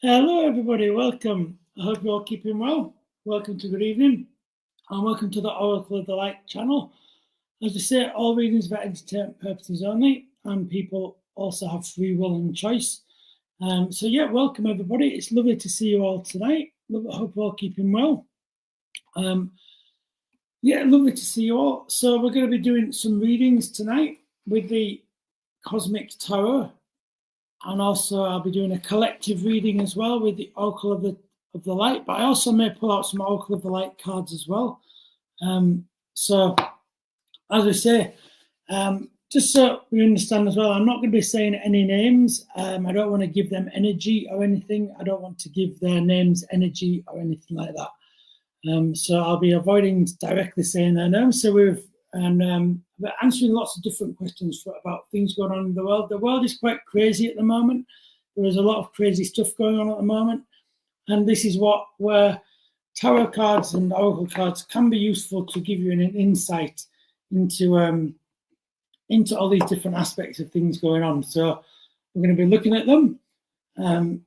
Hello, everybody. Welcome. I hope you're all keeping well. Welcome to good evening, and welcome to the Oracle of the Light channel. As I say, all readings are for entertainment purposes only, and people also have free will and choice. Welcome, everybody. It's lovely to see you all tonight. I hope you're all keeping well. Lovely to see you all. So we're going to be doing some readings tonight with the Cosmic Tarot. And also I'll be doing a collective reading as well with the Oracle of the Light, but I also may pull out some Oracle of the Light cards as well. So as I say, just so we understand as well, I'm not going to be saying any names. I don't want to give them energy or anything. I don't want to give their names energy or anything like that. So I'll be avoiding directly saying their names. So we're answering lots of different questions about things going on in the world. The world is quite crazy at the moment. There is a lot of crazy stuff going on at the moment. And this is where tarot cards and oracle cards can be useful to give you an insight into all these different aspects of things going on. So we're going to be looking at them and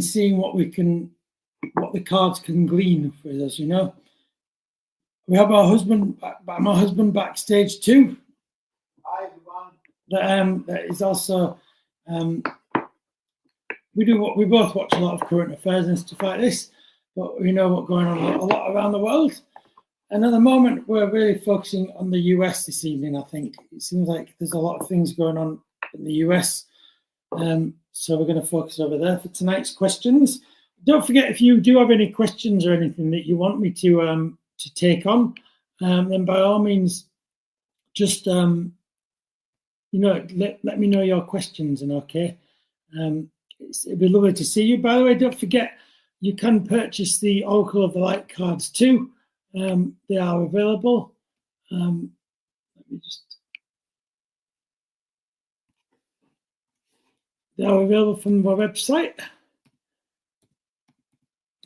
seeing what the cards can glean for us, you know. We have my husband backstage too. Hi, everyone. That is also we both watch a lot of current affairs and stuff like this, but we know what's going on a lot around the world. And at the moment, we're really focusing on the US this evening. I think it seems like there's a lot of things going on in the US, so we're going to focus over there for tonight's questions. Don't forget, if you do have any questions or anything that you want me to take on, then by all means, just let me know your questions, and okay. It'd be lovely to see you. By the way, don't forget, you can purchase the Oracle of the Light cards too. They are available. They are available from our website.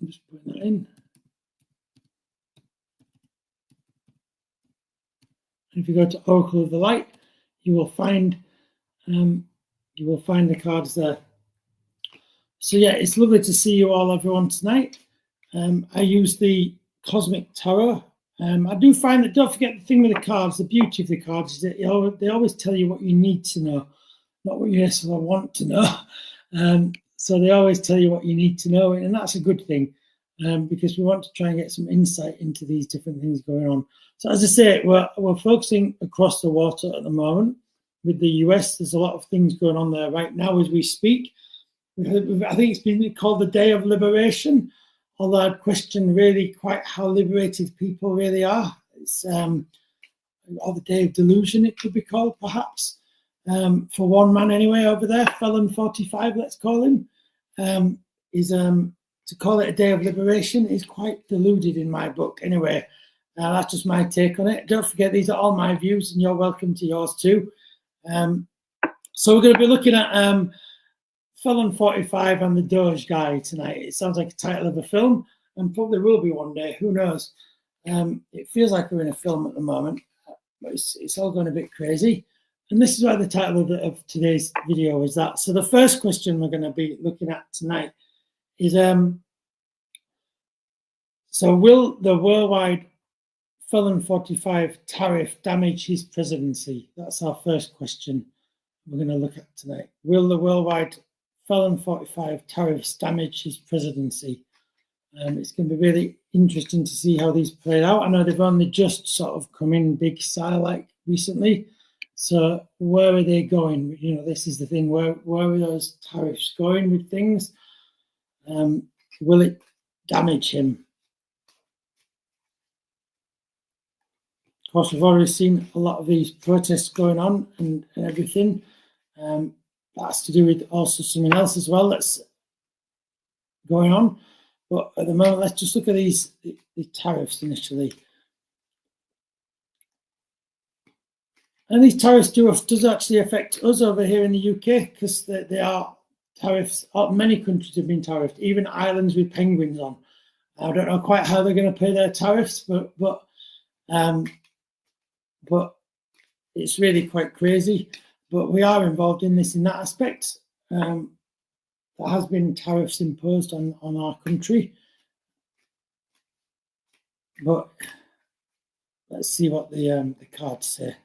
I'm just putting that in. If you go to Oracle of the Light, you will find the cards there. So yeah, it's lovely to see you all, everyone, tonight. I use the Cosmic Tarot. I do find that, don't forget the thing with the cards, the beauty of the cards is that they always tell you what you need to know, not what you necessarily want to know. So they always tell you what you need to know, and that's a good thing, because we want to try and get some insight into these different things going on. So as I say, we're focusing across the water at the moment with the US. There's a lot of things going on there right now as we speak. I think it's been called the Day of Liberation, although I'd question really quite how liberated people really are. It's or the Day of Delusion, it could be called, perhaps. For one man anyway over there, Felon 45, let's call him, to call it a Day of Liberation is quite deluded in my book anyway. That's just my take on it. Don't forget, these are all my views, and you're welcome to yours too. So we're going to be looking at Felon 45 and the Doge Guy tonight. It sounds like a title of a film, and probably will be one day. Who knows? It feels like we're in a film at the moment, but it's all going a bit crazy. And this is why the title of today's video is that. So the first question we're going to be looking at tonight is, so will the worldwide Felon 45 tariff damage his presidency? That's our first question we're going to look at tonight. Will the worldwide Felon 45 tariffs damage his presidency? It's going to be really interesting to see how these play out. I know they've only just sort of come in big style like recently. So where are they going? You know, this is the thing. Where are those tariffs going with things? Will it damage him? Of course, we've already seen a lot of these protests going on and everything. That's to do with also something else as well that's going on. But at the moment, let's just look at the tariffs initially. And these tariffs does actually affect us over here in the UK, because they are tariffs. Many countries have been tariffed, even islands with penguins on. I don't know quite how they're going to pay their tariffs, but it's really quite crazy. But we are involved in this in that aspect. there has been tariffs imposed on our country. But let's see what the cards say.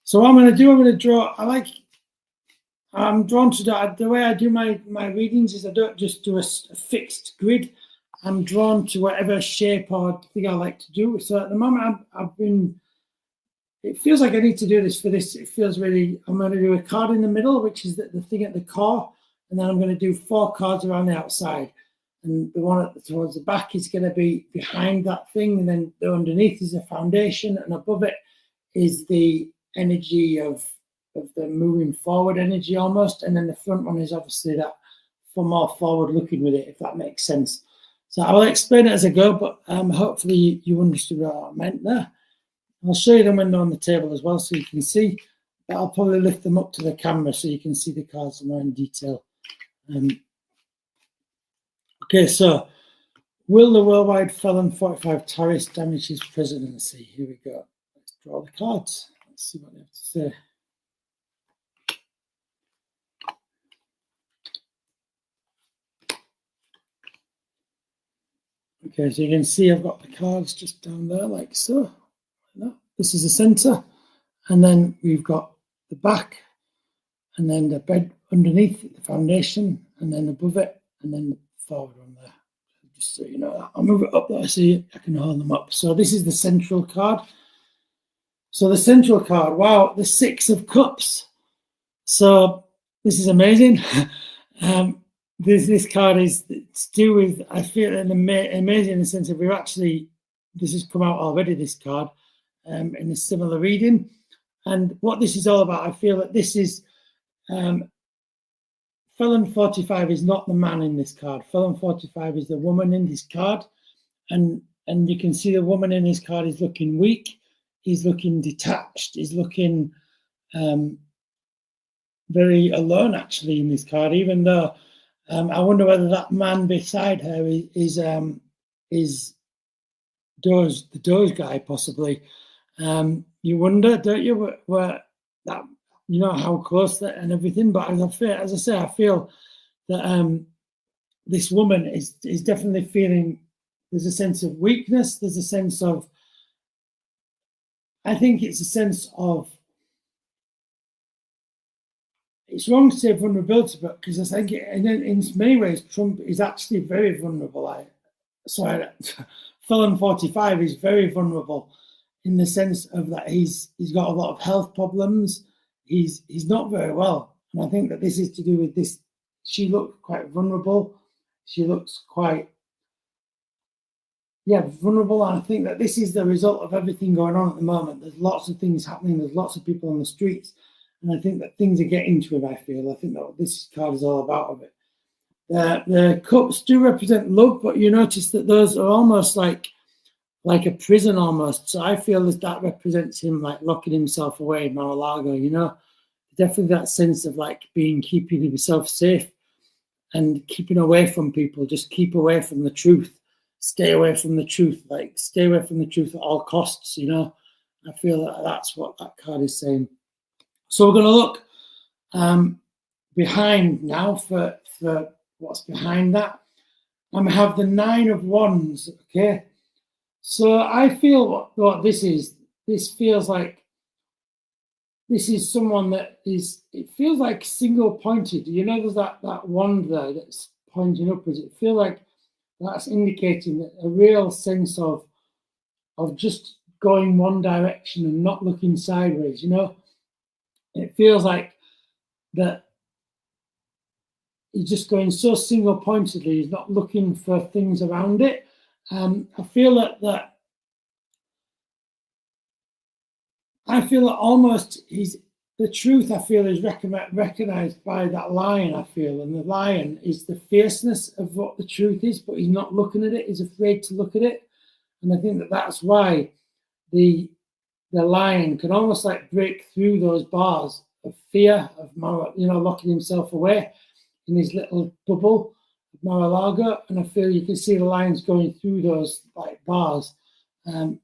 So what I'm going to do, I'm going to draw. I'm drawn to that. The way I do my readings is I don't just do a fixed grid. I'm drawn to whatever shape or thing I like to do. So at the moment, it feels like I need to do this for this. It feels really, I'm going to do a card in the middle, which is the thing at the core. And then I'm going to do 4 cards around the outside. And the one towards the back is going to be behind that thing. And then the underneath is a foundation. And above it is the energy of the moving forward energy almost. And then the front one is obviously that for more forward looking with it, if that makes sense. So I will explain it as I go, but hopefully you understood what I meant there. I'll show you them when they're on the table as well so you can see. But I'll probably lift them up to the camera so you can see the cards more in detail. Okay, so will the worldwide felon 45 tariffs damage his presidency? Here we go. Let's draw the cards. Let's see what they have to say. Okay, so you can see I've got the cards just down there like so. This is the center, and then we've got the back, and then the bed underneath the foundation, and then above it, and then the forward one there. Just so you know that. I'll move it up there so I can hold them up. So this is the central card. So the central card, wow, the 6 of Cups. So this is amazing. This card is to do with, I feel, amazing in the sense that this has come out already, this card, in a similar reading. And what this is all about, I feel that this is, Felon 45 is not the man in this card. Felon 45 is the woman in this card. And you can see the woman in this card is looking weak. He's looking detached. He's looking very alone, actually, in this card, even though I wonder whether that man beside her is the Doge guy, possibly. You wonder, don't you, where that, you know, how close that and everything. But as I say, I feel that this woman is definitely feeling. There's a sense of weakness. There's a sense of. I think it's a sense of. It's wrong to say vulnerability, but because I think in many ways Trump is actually very vulnerable. Felon 45 is very vulnerable in the sense of that he's got a lot of health problems. He's not very well, and I think that this is to do with this. She looked quite vulnerable. She looks quite vulnerable, and I think that this is the result of everything going on at the moment. There's lots of things happening. There's lots of people on the streets. And I think that things are getting to him, I feel. I think that what this card is all about of it. The cups do represent love, but you notice that those are almost like a prison almost. So I feel that represents him like locking himself away in Mar-a-Lago, you know. Definitely that sense of like keeping himself safe and keeping away from people. Just keep away from the truth. Stay away from the truth. Like stay away from the truth at all costs, you know. I feel that that's what that card is saying. So we're going to look behind now for what's behind that. And we have the 9 of Wands, okay? So I feel what this is. This feels like this is someone that is, it feels like single-pointed. You know, there's that wand there that's pointing upwards. It feels like that's indicating a real sense of just going one direction and not looking sideways, you know? It feels like that he's just going so single-pointedly. He's not looking for things around it. I feel that almost the truth. I feel is recognized by that lion. I feel, and the lion is the fierceness of what the truth is, but he's not looking at it. He's afraid to look at it, and I think that that's why the lion can almost like break through those bars of fear of locking himself away in his little bubble of Mar-a-Lago. And I feel you can see the lions going through those like bars. And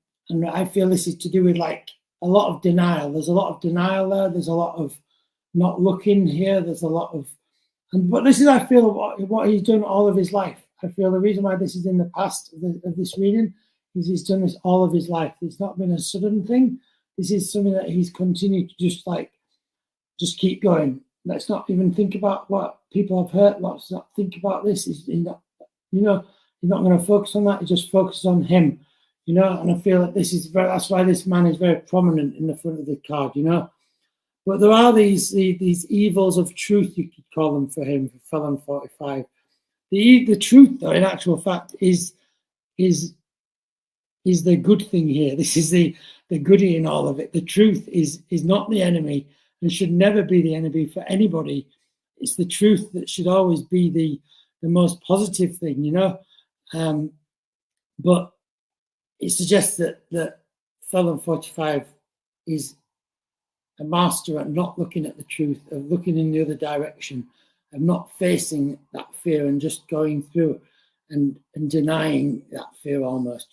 I feel this is to do with like a lot of denial. There's a lot of denial there. There's a lot of not looking here. There's a lot of But this is, I feel, what he's done all of his life. I feel the reason why this is in the past of this reading is he's done this all of his life. It's not been a sudden thing. This is something that he's continued to just keep going. Let's not even think about what people have hurt. Let's not think about this. He's not going to focus on that. He just focuses on him, And I feel that that's why this man is very prominent in the front of the card, But there are these evils of truth, you could call them, for him, for Felon 45. The truth, though, in actual fact, is the good thing here. This is the goodie in all of it. The truth is not the enemy and should never be the enemy for anybody. It's the truth that should always be the most positive thing, But it suggests that Felon 45 is a master at not looking at the truth, of looking in the other direction, of not facing that fear and just going through and denying that fear almost,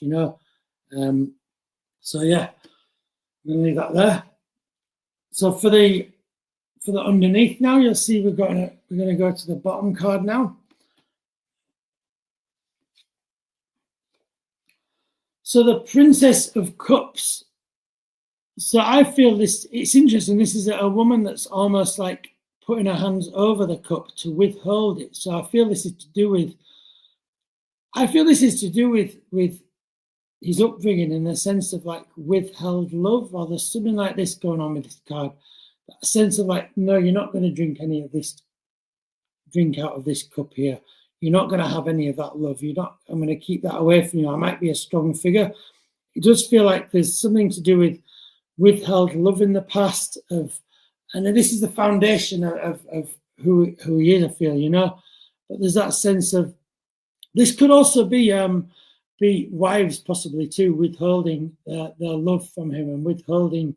So yeah, I'm gonna leave that there. So for the underneath now, you'll see we're gonna go to the bottom card now. So the Princess of Cups. So I feel it's interesting. This is a woman that's almost like putting her hands over the cup to withhold it. So I feel this is to do with his upbringing, in the sense of like withheld love, or there's something like this going on with this card. A sense of like, no, you're not going to drink any of this, drink out of this cup here. You're not going to have any of that love. I'm going to keep that away from you. I might be a strong figure. It does feel like there's something to do with withheld love in the past and this is the foundation of who he is, I feel, But there's that sense of, this could also be wives possibly too, withholding their love from him and withholding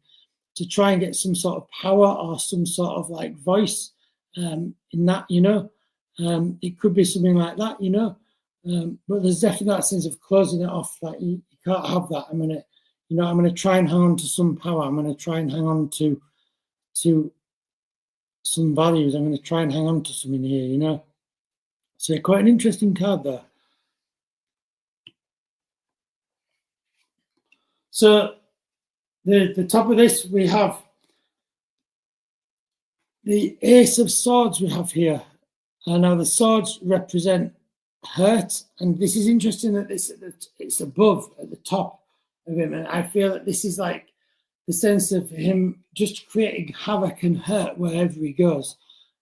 to try and get some sort of power or some sort of like voice in that, It could be something like that, But there's definitely that sense of closing it off, like you can't have that. I'm gonna try and hang on to some power. I'm gonna try and hang on to some values. I'm gonna try and hang on to something here, So quite an interesting card there. So the top of this, we have the Ace of Swords we have here. And now the swords represent hurt. And this is interesting that it's above at the top of him. And I feel that this is like the sense of him just creating havoc and hurt wherever he goes.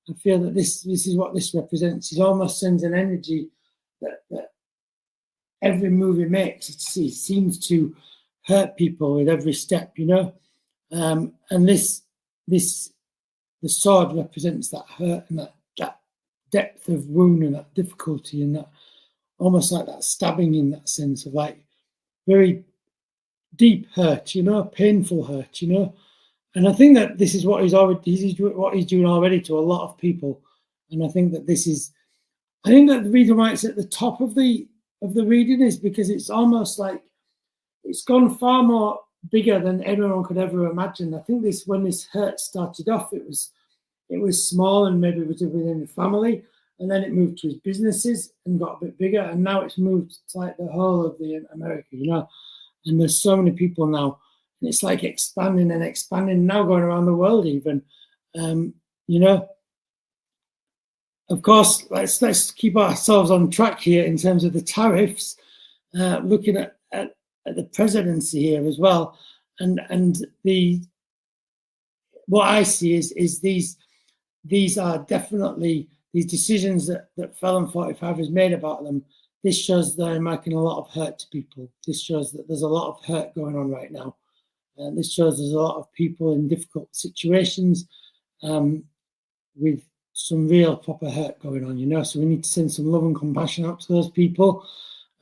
I feel that this is what this represents. He almost sends an energy that every move he makes, it seems to hurt people with every step, And the sword represents that hurt and that depth of wound and that difficulty and that almost like that stabbing, in that sense of like very deep hurt, painful hurt, And I think that this is what he's doing already to a lot of people. And I think that the reason why it's at the top of the reading is because it's almost like it's gone far more bigger than anyone could ever imagine. I think when this hurt started off, it was small and maybe it was within the family, and then it moved to his businesses and got a bit bigger, and now it's moved to like the whole of America, And there's so many people now, and it's like expanding and expanding now, going around the world even, Of course, let's keep ourselves on track here in terms of the tariffs. Looking at the presidency here as well, and what I see is these are definitely these decisions that Felon 45 has made about them. This shows they're making a lot of hurt to people. This shows that there's a lot of hurt going on right now. And this shows there's a lot of people in difficult situations with some real proper hurt going on, So we need to send some love and compassion out to those people.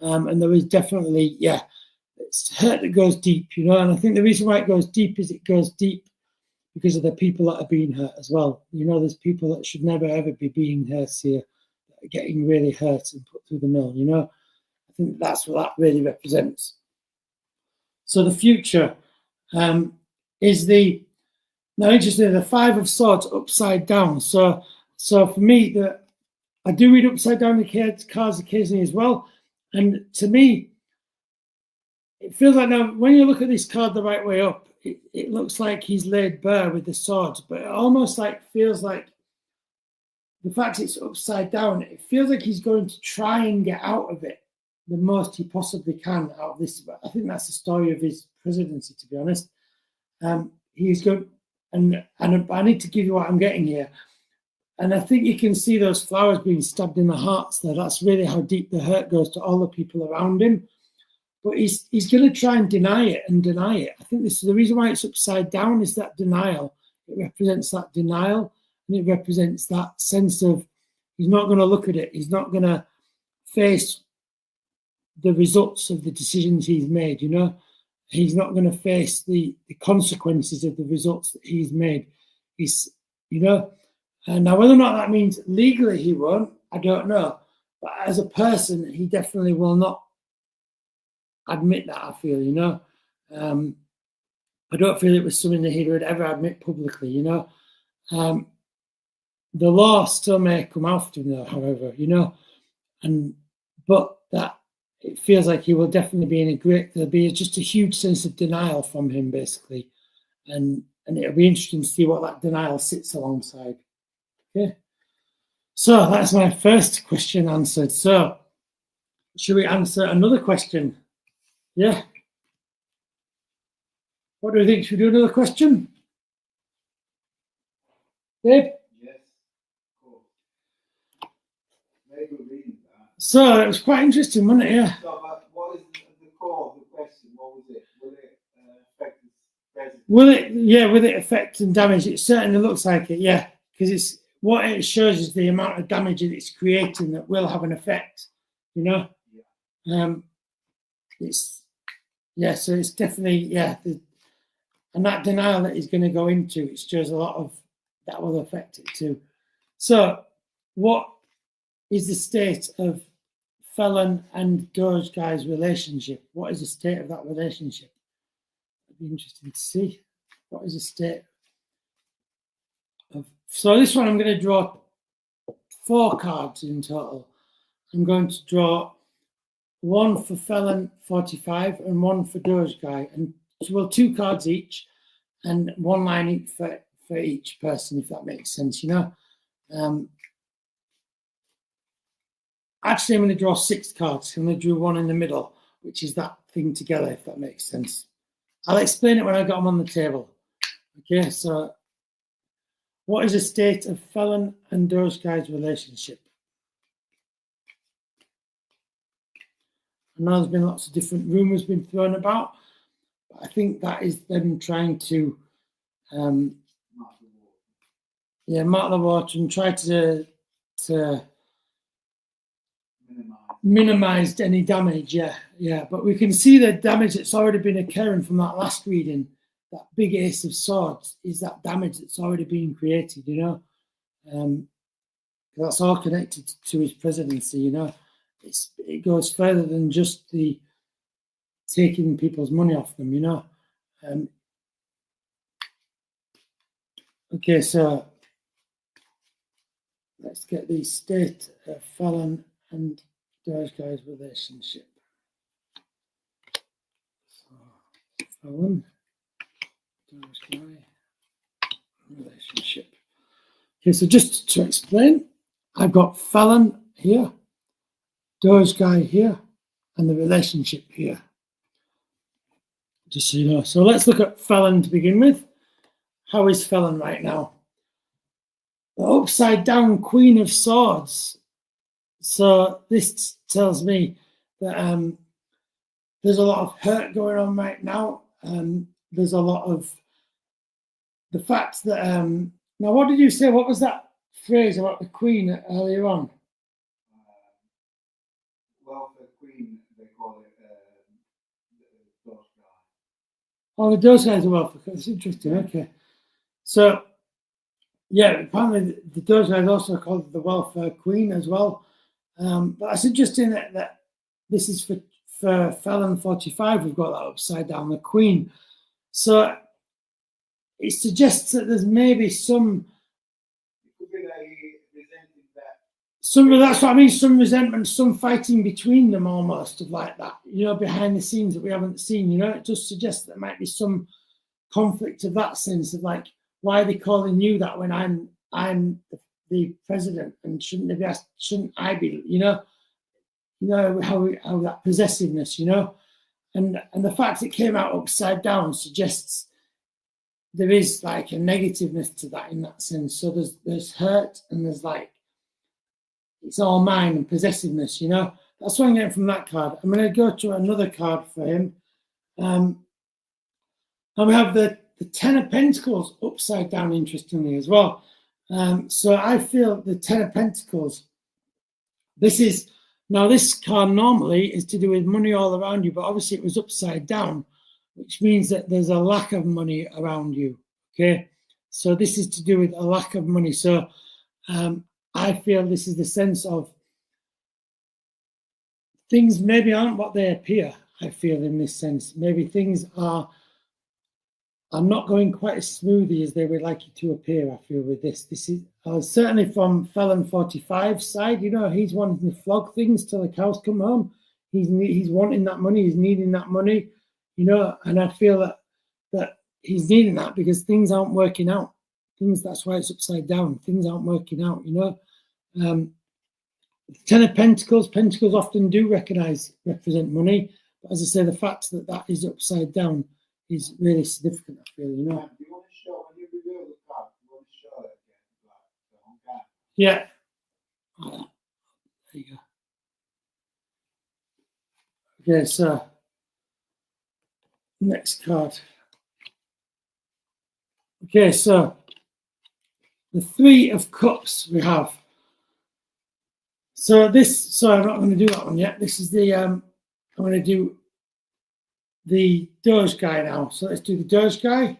And there is definitely, it's hurt that goes deep, And I think the reason why it goes deep is it goes deep because of the people that are being hurt as well. There's people that should never, ever be being hurt here, that are getting really hurt and put through the mill, I think that's what that really represents. So the future is now interestingly, the Five of Swords upside down. So for me, I do read upside down the cards occasionally as well. And to me, it feels like now when you look at this card the right way up, it looks like he's laid bare with the swords, but it almost like feels like the fact it's upside down, it feels like he's going to try and get out of it the most he possibly can out of this. But I think that's the story of his presidency, to be honest. He's good, and I need to give you what I'm getting here. And I think you can see those flowers being stabbed in the hearts there. That's really how deep the hurt goes to all the people around him. But he's going to try and deny it and deny it. I think this is the reason why it's upside down is that denial. It represents that denial, and it represents that sense of he's not going to look at it. He's not going to face the results of the decisions he's made, you know. He's not going to face the consequences of the results that he's made. He's, you know, and now whether or not that means legally he won't, I don't know. But as a person, he definitely will not admit that, I feel, you know. I don't feel it was something that he would ever admit publicly, you know. The law still may come after him, though, however, you know. But that it feels like he will definitely be in a great, there'll be just a huge sense of denial from him, basically. And it'll be interesting to see what that denial sits alongside. Okay. So that's my first question answered. So should we answer another question? Yeah. What do you think? Should we do another question? Dave? Yes, of course. Very good reading that. So it was quite interesting, wasn't it? Yeah. So, but what is the core of the question? What was it? Will it affect his presidency? Will it affect and damage? It certainly looks like it, yeah. Because it's what it shows is the amount of damage that it's creating that will have an effect, you know? Yeah. So it's definitely, yeah. And that denial that he's going to go into, it shows a lot of that will affect it too. So what is the state of Felon and Doge Guy's relationship? What is the state of that relationship? It'd be interesting to see. What is the state of... So this one I'm going to draw 4 cards in total. I'm going to draw one for Felon 45 and one for Doge Guy, and well, 2 cards each and 1 line each for each person, if that makes sense, you know. Actually, I'm going to draw 6 cards. I'm going to draw one in the middle, which is that thing together, if that makes sense. I'll explain it when I got them on the table. Okay, so what is the state of Felon and Doge Guy's relationship? I know there's been lots of different rumours being thrown about, but I think that is them trying to mark the water and try to minimize any damage. Yeah. But we can see the damage that's already been occurring from that last reading. That big Ace of Swords is that damage that's already been created, you know. That's all connected to his presidency, you know. It goes further than just the taking people's money off them, you know. Okay, so let's get the state of Felon and Doge Guy's relationship. So, Felon, Doge Guy relationship. Okay, so just to explain, I've got Felon here, Doge Guy here, and the relationship here. Just so you know. So let's look at Felon to begin with. How is Felon right now? The upside down Queen of Swords. So this tells me that there's a lot of hurt going on right now. There's a lot of the fact that now what did you say? What was that phrase about the Queen earlier on? Well, the Queen, they call it the Doge Guy. Oh, the Doge Guy is a welfare. That's interesting. Okay. So, yeah, apparently the Doge Guy is also called the welfare queen as well. But that's interesting that this is for Felon 45. We've got that upside down, the queen. So it suggests that there's maybe some... It could be that he resented that that's what I mean, some resentment, some fighting between them almost of like that, you know, behind the scenes that we haven't seen, you know, it just suggests that there might be some conflict of that sense of like, why are they calling you that when I'm the president and shouldn't I be, you know how that possessiveness, you know, and the fact it came out upside down suggests there is like a negativeness to that in that sense. So there's hurt and there's like, it's all mine and possessiveness, you know. That's what I'm getting from that card. I'm going to go to another card for him. And we have the Ten of Pentacles upside down, interestingly, as well. So I feel the Ten of Pentacles, this card normally is to do with money all around you, but obviously it was upside down, which means that there's a lack of money around you, okay? So this is to do with a lack of money. So I feel this is the sense of things maybe aren't what they appear, I feel in this sense. Maybe things are not going quite as smoothly as they would like it to appear, I feel, with this. This is certainly from Felon 45's side, you know, he's wanting to flog things till the cows come home. He's wanting that money, he's needing that money, you know, and I feel that he's needing that because things aren't working out. That's why it's upside down. Things aren't working out, you know. Ten of Pentacles often do represent money, but as I say, the fact that that is upside down is really significant, I feel, you know. Do you want to show, when you reveal the card, do you want to show it again? Yeah. There you go. Okay, so next card. Okay, so the Three of Cups we have. So I'm not going to do that one yet. This is the, I'm going to do the Doge guy now. So let's do the Doge guy.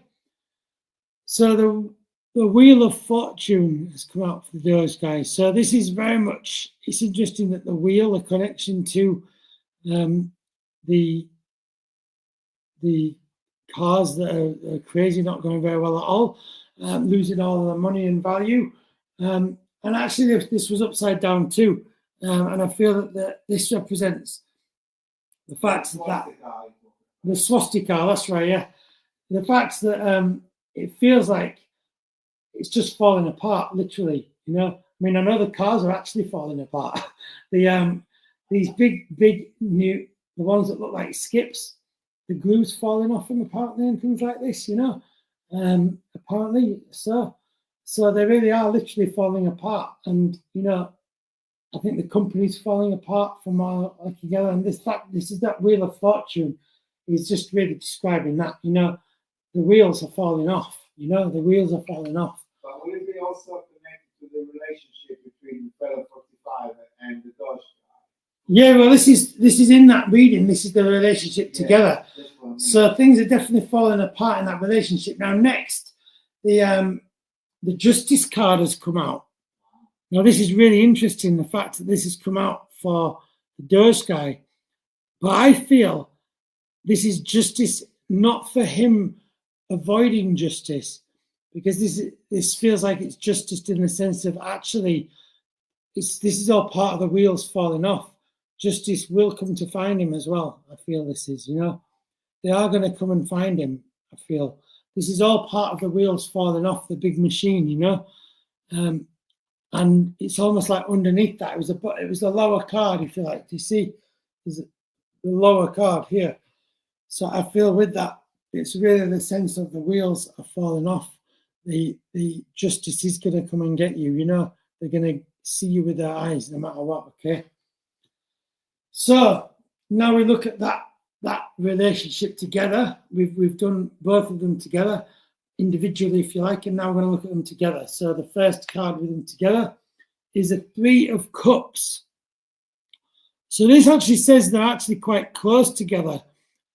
So the Wheel of Fortune has come out for the Doge guy. So this is very much, it's interesting that the wheel, the connection to the cars that are crazy, not going very well at all, losing all of the money and value. And actually this was upside down too. And I feel that this represents the fact that the swastika, that's right, yeah. The fact that it feels like it's just falling apart, literally, you know. I mean, I know the cars are actually falling apart. These big new, the ones that look like skips, the glue's falling off them apparently and things like this, you know. Apparently, so they really are literally falling apart. And, you know, I think the company's falling apart from all together. And this is that Wheel of Fortune is just really describing that, you know, the wheels are falling off, you know, the wheels are falling off. But will it be also connected to the relationship between the Felon 45 and the Doge guy? Yeah, well, this is in that reading. This is the relationship together. I mean. So things are definitely falling apart in that relationship. Now, next, the Justice card has come out. Now, this is really interesting, the fact that this has come out for the Doge guy. But I feel this is justice, not for him avoiding justice, because this feels like it's justice in the sense of actually, this is all part of the wheels falling off. Justice will come to find him as well, I feel this is, you know. They are going to come and find him, I feel. This is all part of the wheels falling off the big machine, you know. And it's almost like underneath that, it was the lower card, if you like. Do you see? There's the lower card here. So I feel with that, it's really the sense of the wheels are falling off. The justice is going to come and get you, you know. They're going to see you with their eyes no matter what, okay? So now we look at that relationship together. We've done both of them together, individually, if you like, and now we're going to look at them together. So the first card with them together is a Three of Cups. So this actually says they're actually quite close together.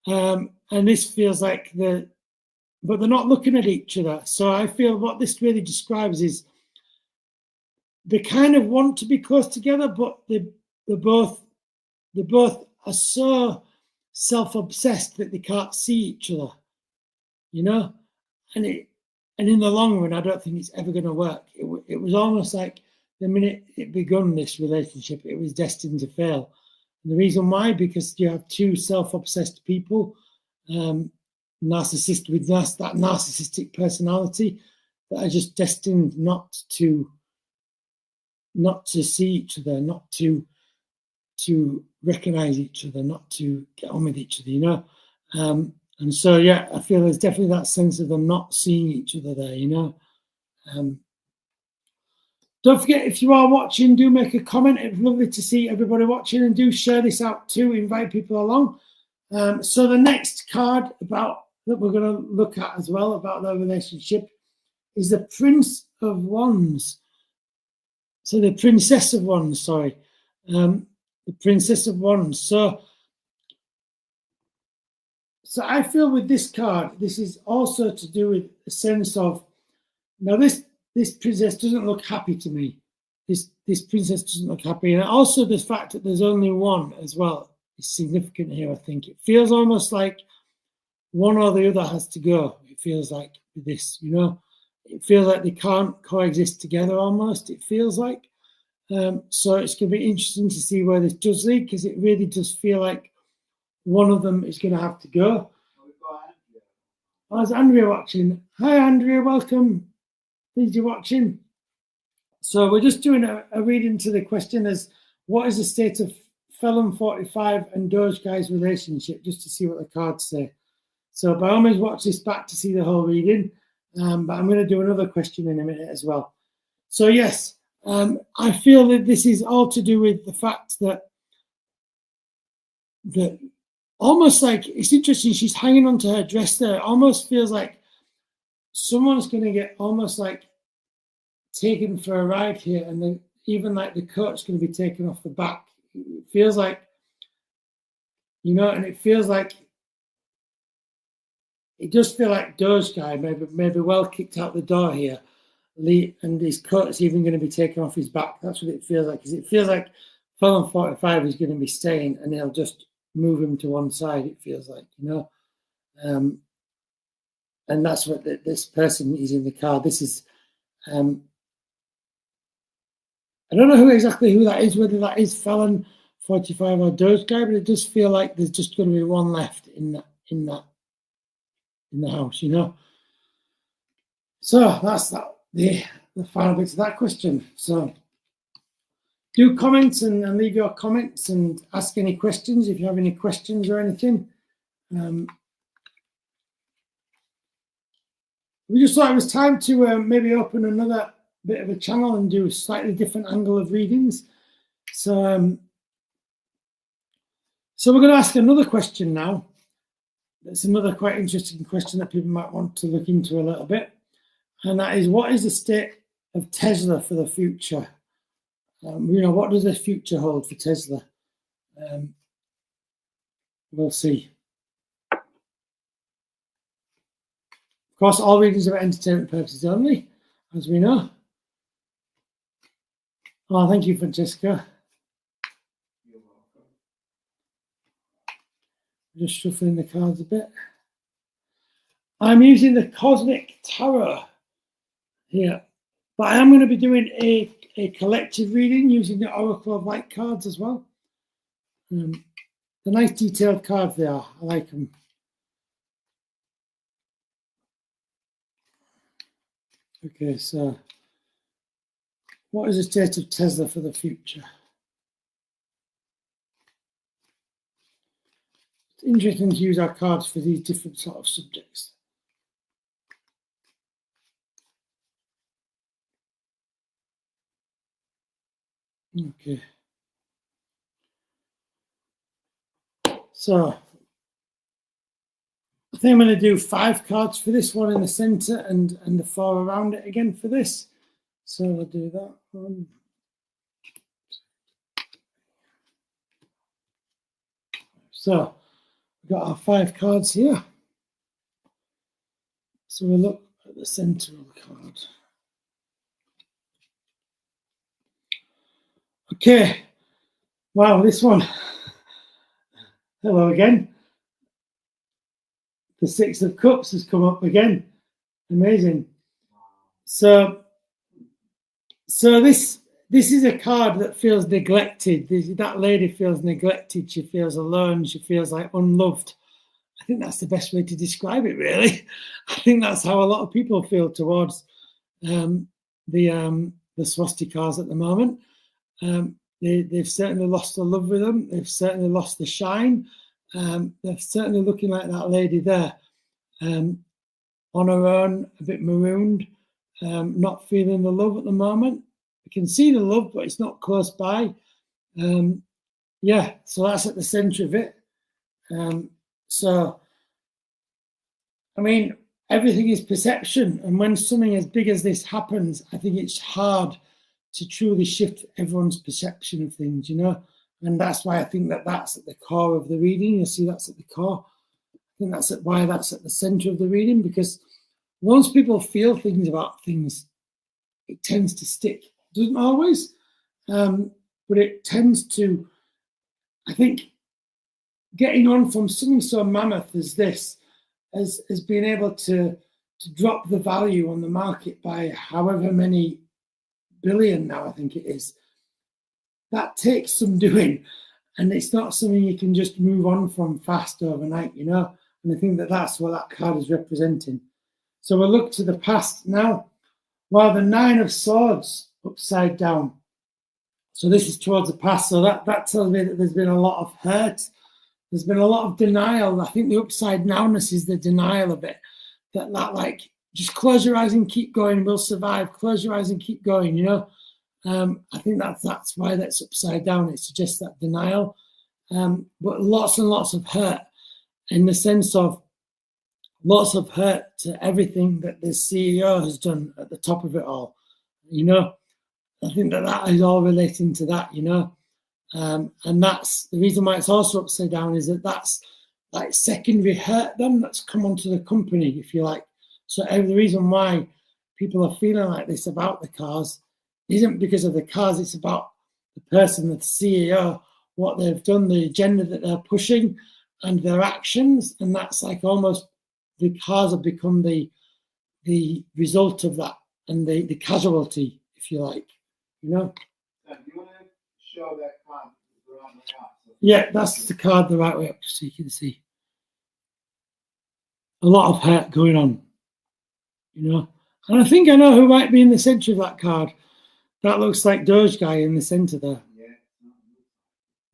And this feels like but they're not looking at each other. So I feel what this really describes is they kind of want to be close together, but they both are so self-obsessed that they can't see each other, you know. And in the long run, I don't think it's ever going to work. It was almost like the minute it begun this relationship, it was destined to fail. And the reason why, because you have two self-obsessed people, narcissist with that narcissistic personality, that are just destined not to see each other, not to recognize each other, not to get on with each other, you know. And so, yeah, I feel there's definitely that sense of them not seeing each other there, you know. Don't forget, if you are watching, do make a comment. It's lovely to see everybody watching, and do share this out too, invite people along. So the next card that we're going to look at as well about their relationship is the Prince of Wands. So the Princess of Wands, sorry. The Princess of Wands. So I feel with this card, this is also to do with a sense of, now this princess doesn't look happy to me. This princess doesn't look happy. And also the fact that there's only one as well is significant here, I think. It feels almost like one or the other has to go. It feels like with this, you know. It feels like they can't coexist together almost, it feels like. So it's going to be interesting to see where this does lead, because it really does feel like one of them is going to have to go. Oh, is Andrea watching? Hi, Andrea, welcome. Pleased you're watching. So we're just doing a reading to the question as what is the state of Felon 45 and Doge Guy's relationship, just to see what the cards say. So by all means, watch this back to see the whole reading. But I'm going to do another question in a minute as well. So yes, I feel that this is all to do with the fact that almost like, it's interesting, she's hanging onto her dress there. It almost feels like someone's going to get almost like taken for a ride here, and then even like the coat's going to be taken off the back. It feels like, you know, and it feels like, it does feel like Doge Guy maybe well kicked out the door here, and his coat's even going to be taken off his back. That's what it feels like, because it feels like Felon 45 is going to be staying, and they'll just move him to one side, it feels like, you know. And that's what this person is in the card. This is, I don't know exactly who that is, whether that is Felon 45 or Doge Guy, but it does feel like there's just going to be one left in the house, you know. So that's the final bit of that question. So do comment and leave your comments and ask any questions if you have any questions or anything. We just thought it was time to maybe open another bit of a channel and do a slightly different angle of readings. So we're going to ask another question now. It's another quite interesting question that people might want to look into a little bit. And that is, what is the state of Tesla for the future? You know, what does the future hold for Tesla? We'll see. Of course, all readings are for entertainment purposes only, as we know. Oh, thank you, Francesca. You're welcome. Just shuffling the cards a bit. I'm using the Cosmic Tarot here, but I am going to be doing a collective reading using the Oracle of Light cards as well. The nice detailed cards they are. I like them. Okay, so what is the state of Tesla for the future? It's interesting to use our cards for these different sort of subjects. Okay. So I think I'm going to do 5 cards for this one in the center and the 4 around it again for this. So we'll do that one. So we've got our 5 cards here. So we'll look at the central card. Okay. Wow, this one. Hello again. The 6 of Cups has come up again. Amazing. So this this is a card that feels neglected. That lady feels neglected. She feels alone. She feels like unloved. I think that's the best way to describe it, really. I think that's how a lot of people feel towards the swastikas at the moment. They've certainly lost the love with them. They've certainly lost the shine. They're certainly looking like that lady there, on her own, a bit marooned, not feeling the love at the moment. You can see the love, but it's not close by. Yeah, so that's at the centre of it. So, I mean, everything is perception. And when something as big as this happens, I think it's hard to truly shift everyone's perception of things, you know? And that's why I think that that's at the core of the reading. You see, that's at the core. I think that's why that's at the centre of the reading, because once people feel things about things, it tends to stick. It doesn't always, but it tends to, I think, getting on from something so mammoth as this, as being able to drop the value on the market by however many billion now, I think it is, that takes some doing, and it's not something you can just move on from fast overnight, you know. And I think that that's what that card is representing. So we'll look to the past now. Well, the 9 of Swords upside down. So this is towards the past. So that tells me that there's been a lot of hurt. There's been a lot of denial. I think the upside downness is the denial of it. That like, just close your eyes and keep going, we'll survive. Close your eyes and keep going, you know. I think that's why that's upside down. It suggests that denial. But lots and lots of hurt, in the sense of lots of hurt to everything that the CEO has done at the top of it all, you know. I think that is all relating to that, you know. And that's the reason why it's also upside down, is that that's like secondary hurt then that's come onto the company, if you like. So the reason why people are feeling like this about the cars isn't because of the cars, it's about the person, the CEO, what they've done, the agenda that they're pushing, and their actions. And that's like almost the cars have become the result of that, and the casualty, if you like, you know. Do you want to show that card around the house? Yeah, that's the card the right way up, so you can see. A lot of hurt going on, you know. And I think I know who might be in the centre of that card. That looks like Doge guy in the centre there. Yeah.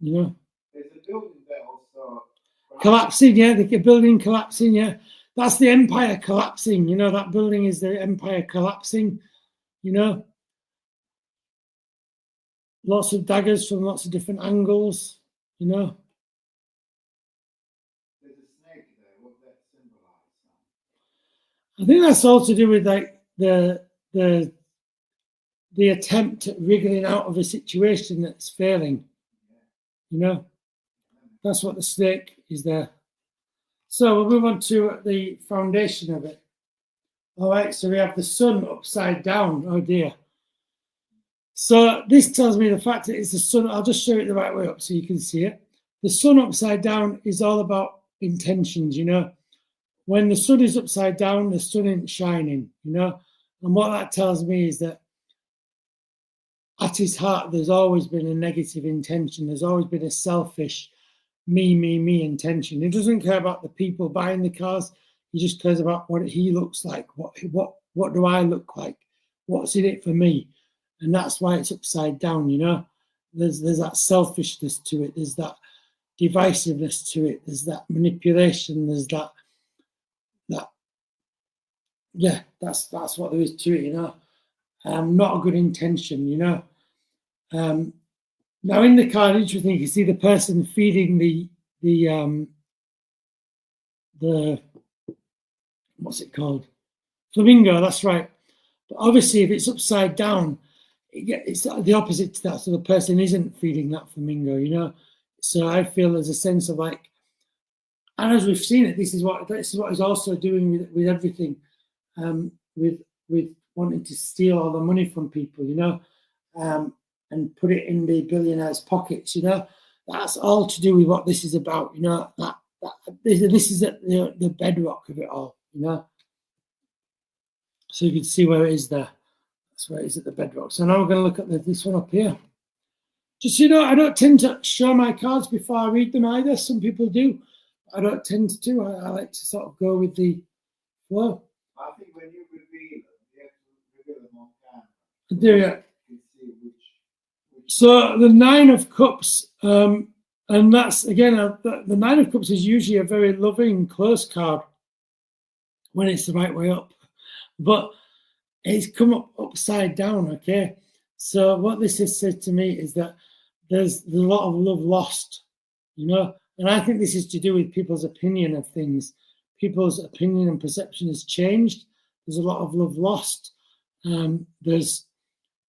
You know. There's a building there also. Collapsing, yeah, the building collapsing, yeah. That's the empire collapsing, you know, that building is the empire collapsing, you know. Lots of daggers from lots of different angles, you know. There's a snake there. What does that symbolize? I think that's all to do with like the attempt at wriggling out of a situation that's failing, you know. That's what the snake is there. So we'll move on to the foundation of it. All right, so we have the sun upside down. Oh dear. So this tells me the fact that it's the sun. I'll just show it the right way up so you can see it. The sun upside down is all about intentions, you know. When the sun is upside down, the sun isn't shining, you know. And what that tells me is that at his heart, there's always been a negative intention. There's always been a selfish, me intention. He doesn't care about the people buying the cars. He just cares about what he looks like. What do I look like? What's in it for me? And that's why it's upside down, you know. There's that selfishness to it. There's that divisiveness to it. There's that manipulation. There's that yeah, that's what there is to it, you know. Not a good intention, you know. Now in the card, interesting, you can see the person feeding the what's it called? Flamingo, that's right. But obviously if it's upside down, it's the opposite to that. So the person isn't feeding that flamingo, you know. So I feel there's a sense of like, and as we've seen it, this is what he's also doing with everything, with wanting to steal all the money from people, you know, and put it in the billionaires' pockets, you know. That's all to do with what this is about, you know. This is at the bedrock of it all, you know. So you can see where it is there. That's where it is at the bedrock. So now we're going to look at this one up here. Just so you know, I don't tend to show my cards before I read them either. Some people do. I don't tend to. I like to sort of go with the flow. I think when you reveal them, you have to reveal them on camera. I do, yeah. You can see which So the Nine of Cups, and that's, again, the Nine of Cups is usually a very loving, close card when it's the right way up. But it's come up upside down, okay? So what this has said to me is that there's a lot of love lost, you know? And I think this is to do with people's opinion of things. People's opinion and perception has changed. There's a lot of love lost. There's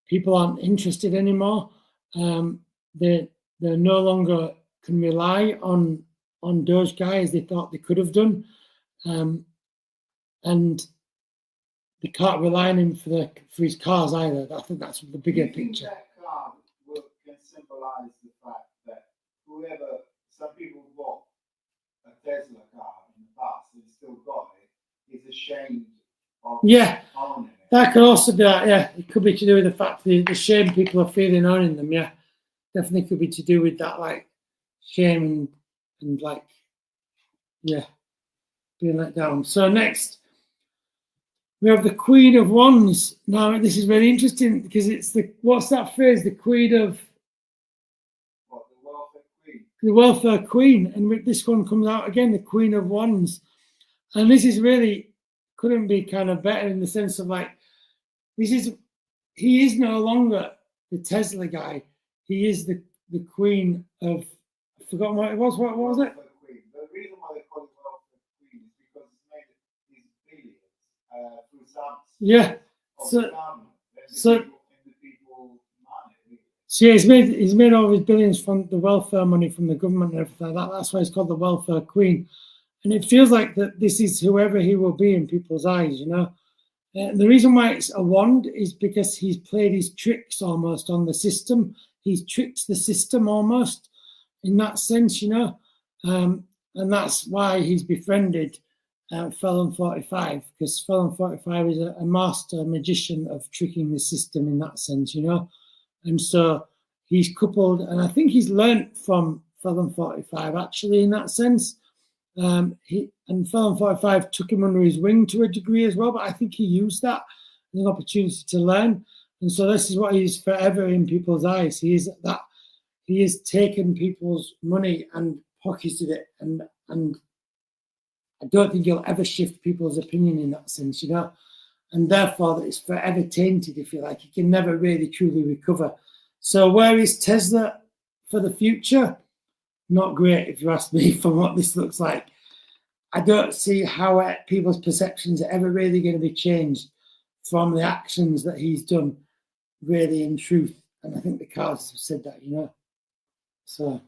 people aren't interested anymore. They're no longer can rely on those guys they thought they could have done. And they can't rely on him for his cars either. I think that's the bigger picture. That card can symbolize the fact that whoever, some people bought a Tesla car in the past and still got it, is ashamed of owning it. That could also be that, yeah. It could be to do with the fact that the shame people are feeling owning them, yeah. Definitely could be to do with that, like, shame and like, yeah, being let down. So next, we have the Queen of Wands. Now, this is very interesting because it's what's that phrase? The Queen of... What, the welfare queen? The welfare queen. And this one comes out again, the Queen of Wands. And this is really, couldn't be kind of better in the sense of like, he is no longer the Tesla guy. He is the Queen of, I've forgotten what it was. What was it? The reason why they call it welfare queen is because it's made these billions through some. Yeah. So yeah, he's made all his billions from the welfare money from the government and everything like that. That's why it's called the welfare queen. And it feels like that this is whoever he will be in people's eyes, you know. The reason why it's a wand is because he's played his tricks almost on the system. He's tricked the system almost in that sense, you know. And that's why he's befriended Felon 45, because Felon 45 is a master magician of tricking the system in that sense, you know. And so he's coupled, and I think he's learnt from Felon 45 actually in that sense. And Felon 45 took him under his wing to a degree as well, but I think he used that as an opportunity to learn. And so this is what he's forever in people's eyes. He has taken people's money and pocketed it, and I don't think he'll ever shift people's opinion in that sense, you know. And therefore, that it's forever tainted, if you like. He can never really truly recover. So where is Tesla for the future? Not great, if you ask me, from what this looks like. I don't see how people's perceptions are ever really going to be changed from the actions that he's done, really, in truth. And I think the cards have said that, you know. So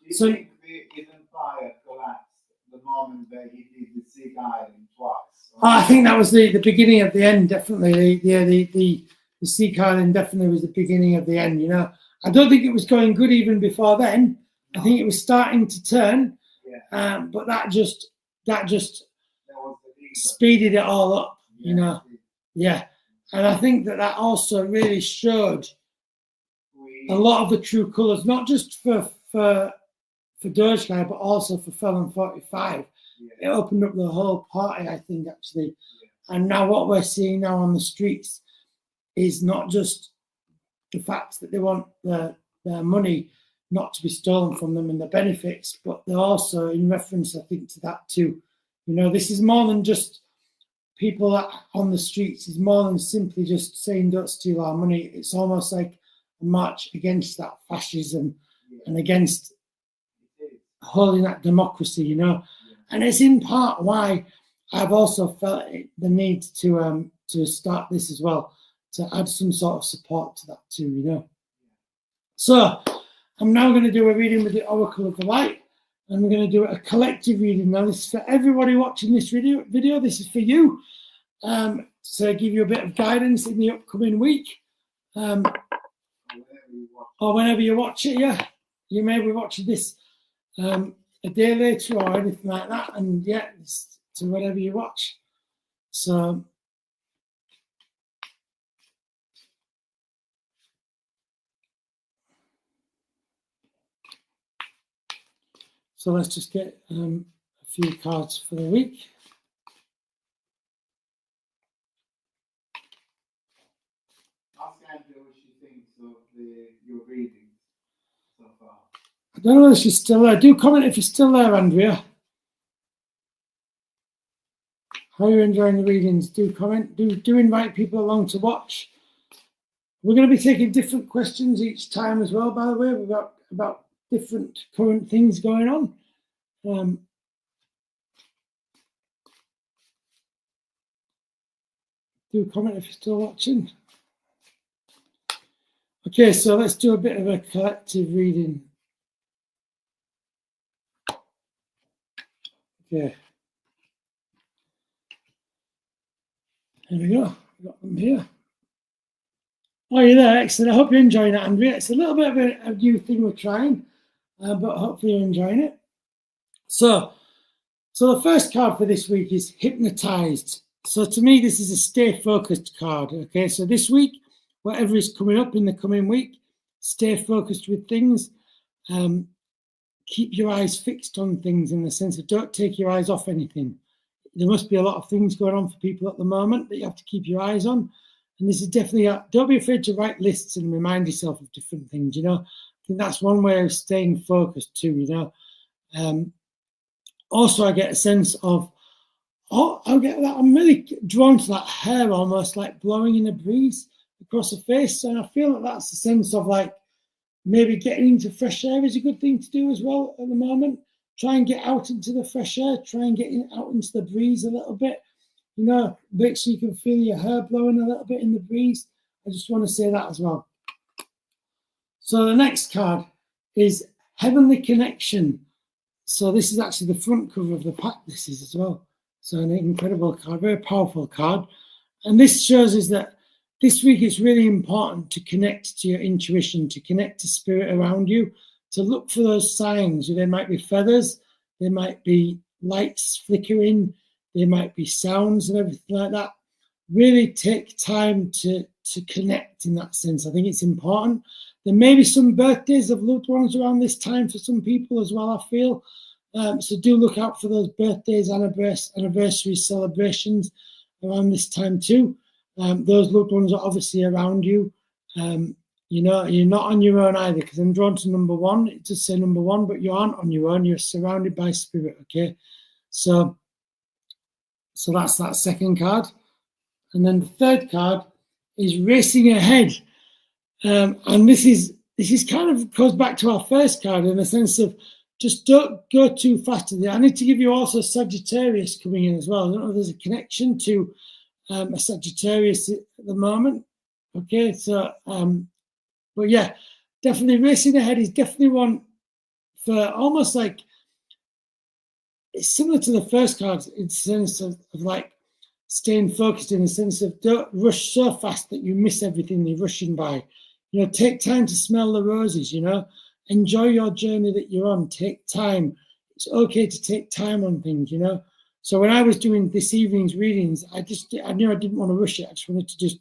Do you think the empire collapsed the moment that he did the Sea Island twice? I think that was the beginning of the end, definitely. The Sea Island definitely was the beginning of the end, you know. I don't think it was going good even before then. I think it was starting to turn, but that just speeded it all up, you know. Yeah, and I think that also really showed a lot of the true colours, not just for Dogecoin, but also for Felon 45. It opened up the whole party, I think, actually. And now what we're seeing now on the streets is not just the fact that they want their money not to be stolen from them and the benefits, but they're also in reference, I think, to that too. You know, this is more than just people on the streets. It's more than simply just saying don't steal our money. It's almost like a march against that fascism and against holding that democracy, you know. And it's in part why I've also felt the need to start this as well, to add some sort of support to that too, you know. So I'm now going to do a reading with the Oracle of the Light, and we're going to do a collective reading. Now, this is for everybody watching this video. This is for you, to give you a bit of guidance in the upcoming week, or whenever you watch it. Yeah, you may be watching this a day later or anything like that, and yeah, it's to whatever you watch. So So let's just get a few cards for the week. Ask Andrea what she thinks of your readings so far. I don't know if she's still there. Do comment if you're still there, Andrea. How are you enjoying the readings? Do comment. Do invite people along to watch. We're going to be taking different questions each time as well, by the way. We've got about different current things going on. Do comment if you're still watching. Okay, so let's do a bit of a collective reading. Okay. Here we go. We've got them here. Oh, you're there. Excellent. I hope you're enjoying it, Andrea. It's a little bit of a new thing we're trying, but hopefully you're enjoying it. So the first card for this week is hypnotized. So to me, this is a stay focused card. Okay, so this week, whatever is coming up in the coming week, stay focused with things. Keep your eyes fixed on things in the sense of don't take your eyes off anything. There must be a lot of things going on for people at the moment that you have to keep your eyes on. And this is definitely, don't be afraid to write lists and remind yourself of different things, you know. I think that's one way of staying focused too, you know. Also, I get a sense of, I get that. I'm really drawn to that hair almost like blowing in a breeze across the face. And I feel that that's a sense of like maybe getting into fresh air is a good thing to do as well at the moment. Try and get out into the fresh air. Try and get out into the breeze a little bit. You know, make sure you can feel your hair blowing a little bit in the breeze. I just want to say that as well. So the next card is Heavenly Connection. So this is actually the front cover of the pack, this is as well. So an incredible card, very powerful card. And this shows us that this week it's really important to connect to your intuition, to connect to spirit around you, to look for those signs. There might be feathers, there might be lights flickering, there might be sounds and everything like that. Really take time to connect in that sense. I think it's important. There may be some birthdays of loved ones around this time for some people as well, I feel. So do look out for those birthdays, anniversary celebrations around this time too. Those loved ones are obviously around you. You know, you're not on your own either, because I'm drawn to number one. It does say number one, but you aren't on your own. You're surrounded by spirit, okay? So that's that second card. And then the third card is Racing Ahead. And this is kind of goes back to our first card in the sense of just don't go too fast. I need to give you also Sagittarius coming in as well. I don't know if there's a connection to a Sagittarius at the moment. Okay, so, but yeah, definitely Racing Ahead is definitely one for almost like, it's similar to the first card in the sense of like staying focused, in the sense of don't rush so fast that you miss everything you're rushing by. You know, take time to smell the roses, you know, enjoy your journey that you're on, take time. It's okay to take time on things, you know. So when I was doing this evening's readings, I knew I didn't want to rush it. I just wanted to just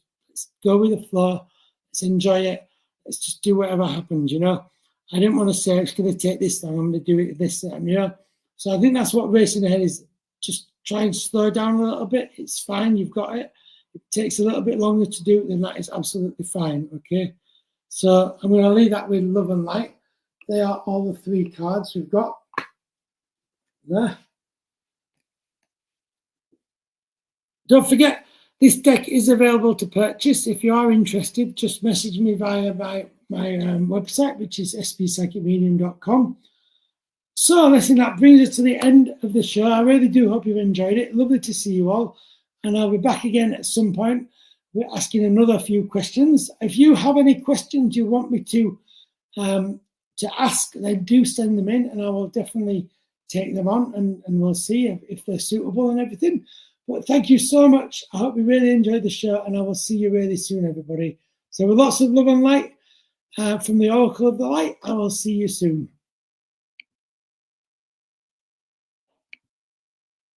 go with the flow. Let's enjoy it. Let's just do whatever happens, you know. I didn't want to say it's going to take this time, I'm going to do it this time, you know. So I think that's what Racing Ahead is. Just try and slow down a little bit. It's fine. You've got it. It takes a little bit longer to do it, then that is absolutely fine. Okay. So I'm going to leave that with Love and Light. They are all the three cards we've got there. Don't forget, this deck is available to purchase. If you are interested, just message me via my website, which is sppsychicmedium.com. So listen, that brings us to the end of the show. I really do hope you've enjoyed it. Lovely to see you all. And I'll be back again at some point. We're asking another few questions. If you have any questions you want me to ask, then do send them in and I will definitely take them on and we'll see if they're suitable and everything. But thank you so much. I hope you really enjoyed the show and I will see you really soon, everybody. So with lots of love and light from the Oracle of the Light, I will see you soon.